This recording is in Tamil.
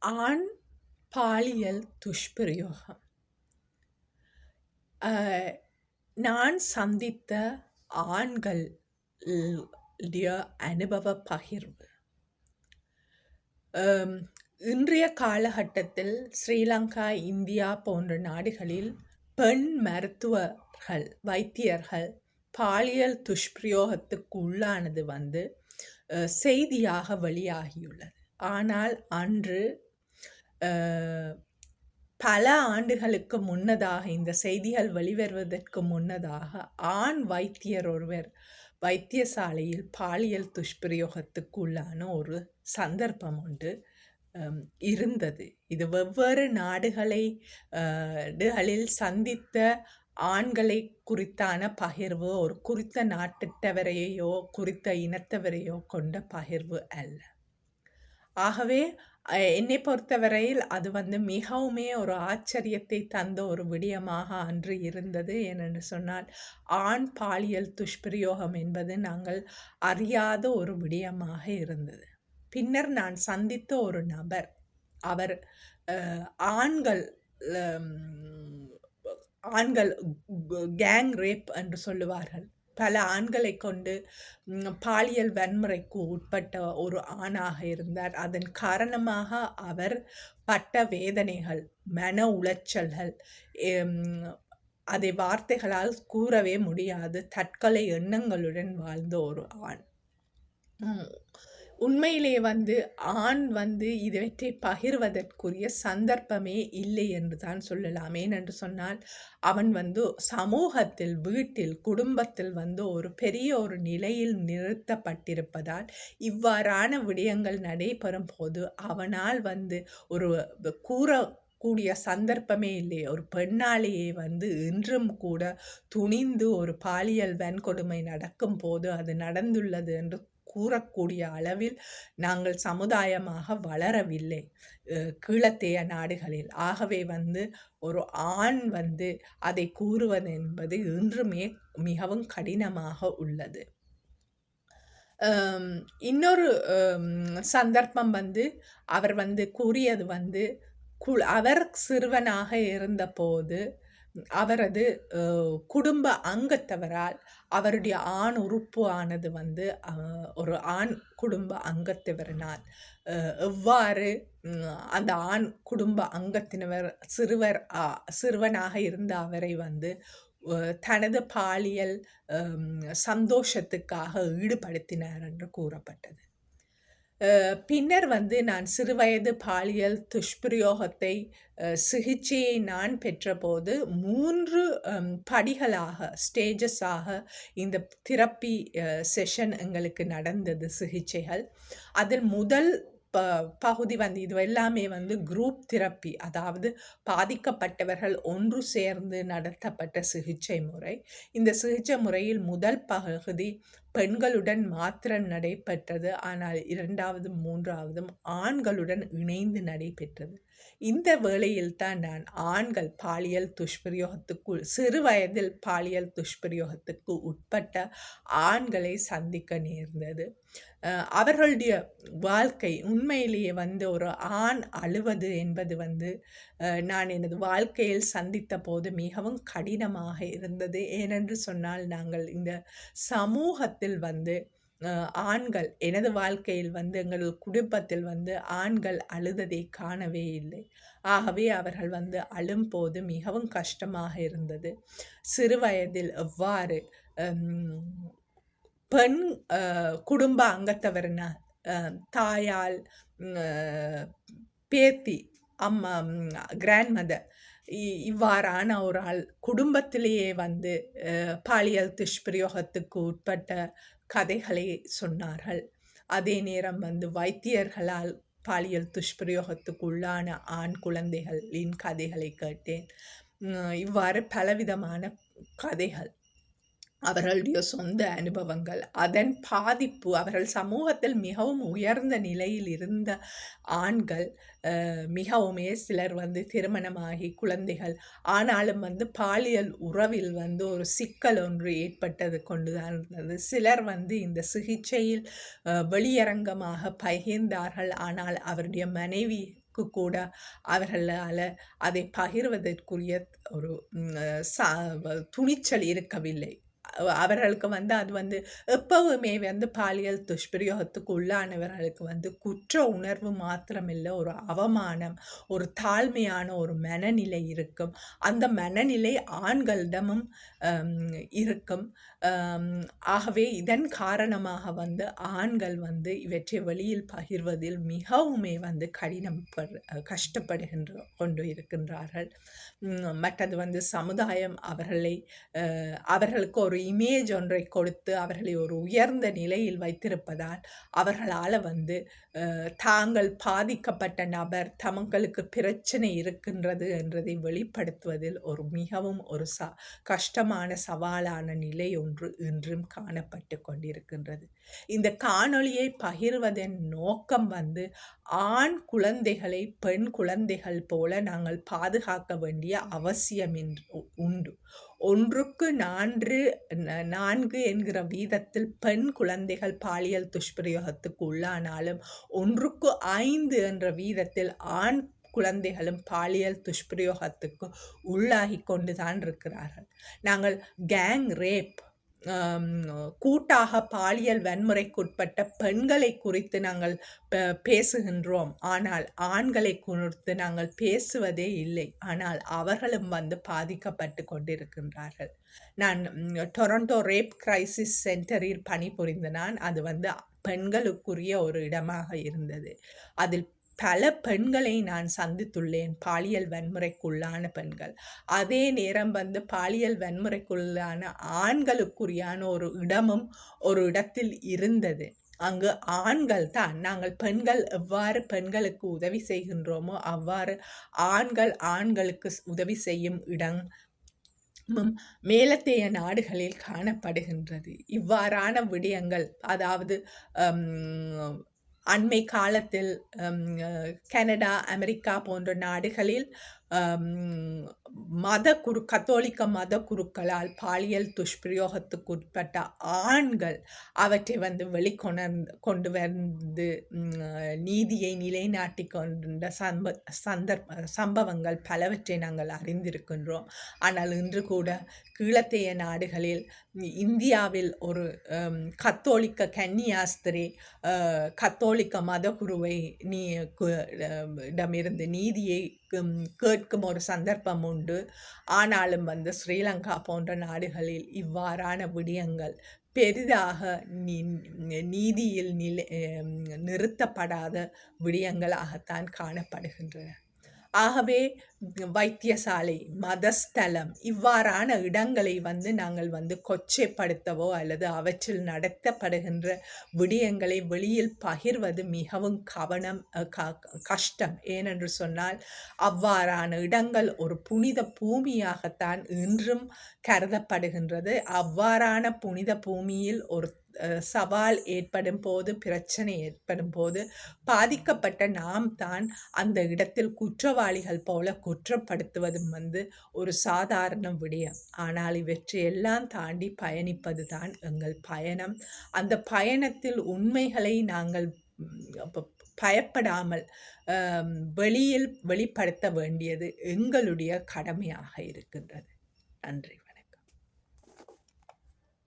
ஆண் பாலியல் துஷ்பிரயோகம். நான் சந்தித்த ஆண்கள் அனுபவ பகிர்வு. இன்றைய காலகட்டத்தில் ஸ்ரீலங்கா, இந்தியா போன்ற நாடுகளில் பெண் மருத்துவர்கள், வைத்தியர்கள் பாலியல் துஷ்பிரயோகத்துக்கு உள்ளானது செய்தியாக வெளியாகியுள்ளது. ஆனால் அன்று பல ஆண்டுகளுக்கு முன்னதாக, இந்த செய்திகள் வெளிவருவதற்கு முன்னதாக, ஆண் வைத்தியர் ஒருவர் வைத்தியசாலையில் பாலியல் துஷ்பிரயோகத்துக்கு உள்ளான ஒரு சந்தர்ப்பம் ஒன்று இருந்தது. இது வெவ்வேறு நாடுகளில் சந்தித்த ஆண்களை குறித்தான பகிர்வு, ஒரு குறித்த நாட்டவரையோ குறித்த இனத்தவரையோ கொண்ட பகிர்வு அல்ல. ஆகவே என்னை பொறுத்தவரையில் அது மிகவுமே ஒரு ஆச்சரியத்தை தந்த ஒரு விடயமாக அன்று இருந்தது. ஏனென்று சொன்னால், ஆண் பாலியல் துஷ்பிரயோகம் என்பது நாங்கள் அறியாத ஒரு விடயமாக இருந்தது. பின்னர் நான் சந்தித்த ஒரு நபர், அவர் ஆண்கள் கேங் ரேப் என்று சொல்லுவார்கள், பல ஆண்களை கொண்டு பாலியல் வன்முறைக்கு உட்பட்ட ஒரு ஆணாக இருந்தார். அதன் காரணமாக அவர் பட்ட வேதனைகள், மன உளைச்சல்கள், அதை வார்த்தைகளால் கூறவே முடியாது தற்கொலை எண்ணங்களுடன் வாழ்ந்த ஒரு ஆண். உண்மையிலே ஆண் இவற்றை பகிர்வதற்குரிய சந்தர்ப்பமே இல்லை என்று தான் சொல்லலாம். ஏனென்று சொன்னால், அவன் சமூகத்தில், வீட்டில், குடும்பத்தில் ஒரு பெரிய ஒரு நிலையில் நிறுத்தப்பட்டிருப்பதால் இவ்வாறான விடயங்கள் நடைபெறும் போது அவனால் ஒரு கூறக்கூடிய சந்தர்ப்பமே இல்லை. ஒரு பெண்ணாலேயே இன்றும் கூட துணிந்து ஒரு பாலியல் வன்கொடுமை நடக்கும் போது அது நடந்துள்ளது என்று கூறக்கூடிய அளவில் நாங்கள் சமுதாயமாக வளரவில்லை கீழத்தைய நாடுகளில். ஆகவே ஒரு ஆண் அதை கூறுவது என்பது இன்றுமே மிகவும் கடினமாக உள்ளது. இன்னொரு சந்தர்ப்பம் அவர் கூறியது அவர் சிறுவனாக இருந்தபோது அவரது குடும்ப அங்கத்தவரால் அவருடைய ஆண் உறுப்பு ஆனது ஒரு ஆண் குடும்ப அங்கத்தவரினால் எவ்வாறு அந்த ஆண் குடும்ப அங்கத்தினர் சிறுவனாக இருந்த அவரை தனது பாலியல் சந்தோஷத்துக்காக ஈடுபடுத்தினார் என்று கூறப்பட்டது. பின்னர் நான் சிறுவயது பாலியல் துஷ்பிரயோகத்தை சிகிச்சையை நான் பெற்றபோது 3 படிகளாக, ஸ்டேஜஸாக இந்த தெரப்பி செஷன் எங்களுக்கு நடந்தது, சிகிச்சைகள். அதில் முதல் பகுதி இது எல்லாமே குரூப் தெரப்பி, அதாவது பாதிக்கப்பட்டவர்கள் ஒன்று சேர்ந்து நடத்தப்பட்ட சிகிச்சை முறை. இந்த சிகிச்சை முறையில் முதல் பகுதி பெண்களுடன் மாத்திரம் நடைபெற்றது. ஆனால் 2வது 3வதும் ஆண்களுடன் இணைந்து நடைபெற்றது. இந்த வேளையில் தான் நான் ஆண்கள் பாலியல் துஷ்பிரயோகத்துக்குள், சிறு வயதில் பாலியல் துஷ்பிரயோகத்துக்கு உட்பட்ட ஆண்களை சந்திக்க நேர்ந்தது. அவர்களுடைய வாழ்க்கை உண்மையிலேயே ஒரு ஆண் அழுவது என்பது நான் எனது வாழ்க்கையில் சந்தித்த போது மிகவும் கடினமாக இருந்தது. ஏனென்று சொன்னால், நாங்கள் இந்த சமூகத்தில் ஆண்கள், எனது வாழ்க்கையில் எங்கள் குடும்பத்தில் ஆண்கள் அழுததை காணவே இல்லை. ஆகவே அவர்கள் அழும்போது மிகவும் கஷ்டமாக இருந்தது. சிறு வயதில் எவ்வாறு பெண் குடும்ப அங்கத்தவரினால், தாயால், பேத்தி, அம்மா, கிராண்ட்மதர், இவ்வாறான ஒரு ஆள் குடும்பத்திலேயே பாலியல் துஷ்பிரயோகத்துக்கு உட்பட்ட கதைகளை சொன்னார்கள். அதே நேரம் வைத்தியர்களால் பாலியல் துஷ்பிரயோகத்துக்கு உள்ளான ஆண் குழந்தைகளின் கதைகளை கேட்டேன். இவ்வாறு பலவிதமான கதைகள், அவர்களுடைய சொந்த அனுபவங்கள், அதன் பாதிப்பு, அவர்கள் சமூகத்தில் மிகவும் உயர்ந்த நிலையில் இருந்த ஆண்கள், மிகவுமே சிலர் திருமணமாகி குழந்தைகள், ஆனாலும் பாலியல் உறவில் ஒரு சிக்கல் ஒன்று ஏற்பட்டது கொண்டுதான் இருந்தது. சிலர் இந்த சிகிச்சையில் வெளியரங்கமாக பகிர்ந்தார்கள். ஆனால் அவருடைய மனைவி அளவுக்கு கூட அவர்களால அதை பகிர்வதற்குரிய ஒரு துணிச்சல் இருக்கவில்லை. அவர்களுக்கு அது எப்பவுமே பாலியல் துஷ்பிரயோகத்துக்கு உள்ளானவர்களுக்கு குற்ற உணர்வு மாத்திரமில்ல, ஒரு அவமானம், ஒரு தாழ்மையான ஒரு மனநிலை இருக்கும். அந்த மனநிலை ஆண்களிடமும் இருக்கும். ஆகவே இதன் காரணமாக ஆண்கள் இவற்றை வெளியில் பகிர்வதில் மிகவுமே கொண்டு இருக்கின்றார்கள். மற்றது சமுதாயம் அவர்களுக்கு ஒரு இமேஜ் ஒன்றை கொடுத்து அவர்களை ஒரு உயர்ந்த நிலையில் வைத்திருப்பதால் அவர்களால தாங்கள் பாதிக்கப்பட்ட நபர், தங்களுக்கு பிரச்சனை இருக்கின்றது என்றதை வெளிப்படுத்துவதில் ஒரு மிகவும் ஒரு கஷ்டமான சவாலான நிலை ஒன்று இன்றும் காணப்பட்டு கொண்டிருக்கின்றது. இந்த காணொளியை பகிர்வதன் நோக்கம் ஆண் குழந்தைகளை பெண் குழந்தைகள் போல நாங்கள் பாதுகாக்க வேண்டிய அவசியம் உண்டு. 1க்கு 4 என்கிற வீதத்தில் பெண் குழந்தைகள் பாலியல் துஷ்பிரயோகத்துக்கு உள்ளானாலும் 1க்கு 5 என்ற வீதத்தில் ஆண் குழந்தைகளும் பாலியல் துஷ்பிரயோகத்துக்கு உள்ளாகி கொண்டுதான் இருக்கிறார்கள். நாங்கள் கேங் ரேப், கூட்டாக பாலியல் வன்முறைக்குட்பட்ட பெண்களை குறித்து நாங்கள் பேசுகின்றோம். ஆனால் ஆண்களை குறித்து நாங்கள் பேசுவதே இல்லை. ஆனால் அவர்களும் பாதிக்கப்பட்டு கொண்டிருக்கின்றார்கள். நான் டொரண்டோ ரேப் கிரைசிஸ் சென்டரில் பணிபுரிந்த நான், அது பெண்களுக்குரிய ஒரு இடமாக இருந்தது. அதில் பல பெண்களை நான் சந்தித்துள்ளேன், பாலியல் வன்முறைக்குள்ளான பெண்கள். அதே நேரம் பாலியல் வன்முறைக்குள்ளான ஆண்களுக்குரியான ஒரு இடமும் ஒரு இடத்தில் இருந்தது. அங்கு ஆண்கள் தான், நாங்கள் பெண்கள் எவ்வாறு பெண்களுக்கு உதவி செய்கின்றோமோ அவ்வாறு ஆண்கள் ஆண்களுக்கு உதவி செய்யும் இடம் மேலத்தைய நாடுகளில் காணப்படுகின்றது. இவ்வாறான விடயங்கள், அதாவது அண்மை காலத்தில் கனடா, அமெரிக்கா போன்ற நாடுகளில் கத்தோலிக்க மத குருக்களால் பாலியல் துஷ்பிரயோகத்துக்குட்பட்ட ஆண்கள் அவற்றை கொண்டு நீதியை நிலைநாட்டி கொண்ட சம்பவங்கள் பலவற்றை நாங்கள் அறிந்திருக்கின்றோம். ஆனால் இன்று கூட கீழத்தைய நாடுகளில், இந்தியாவில் ஒரு கத்தோலிக்க கன்னியாஸ்திரி கத்தோலிக்க மதகுருவை இடமிருந்து நீதியை கேட்கும் ஒரு சந்தர்ப்பம் உண்டு. ஆனாலும் ஸ்ரீலங்கா போன்ற நாடுகளில் இவ்வாறான விடயங்கள் பெரிதாக நீதியில் நிறுத்தப்படாத விடயங்களாகத்தான் காணப்படுகின்றன. ஆகவே வைத்தியசாலை, மதஸ்தலம் இவ்வாறான இடங்களை நாங்கள் கொச்சைப்படுத்தவோ அல்லது அவற்றில் நடத்தப்படுகின்ற விடயங்களை வெளியில் பகிர்வது மிகவும் கஷ்டம். ஏனென்று சொன்னால் அவ்வாறான இடங்கள் ஒரு புனித பூமியாகத்தான் இன்றும் கருதப்படுகின்றது. அவ்வாறான புனித பூமியில் ஒரு சவால் ஏற்படும் போது, பிரச்சனை ஏற்படும் போது பாதிக்கப்பட்ட நாம் தான் அந்த இடத்தில் குற்றவாளிகள் போல குற்றப்படுத்துவதும் ஒரு சாதாரண விடயம். ஆனால் இவற்றையெல்லாம் தாண்டி பயணிப்பது தான் எங்கள் பயணம். அந்த பயணத்தில் உண்மைகளை நாங்கள் பயப்படாமல் வெளிப்படுத்த வேண்டியது எங்களுடைய கடமையாக இருக்கின்றது. நன்றி.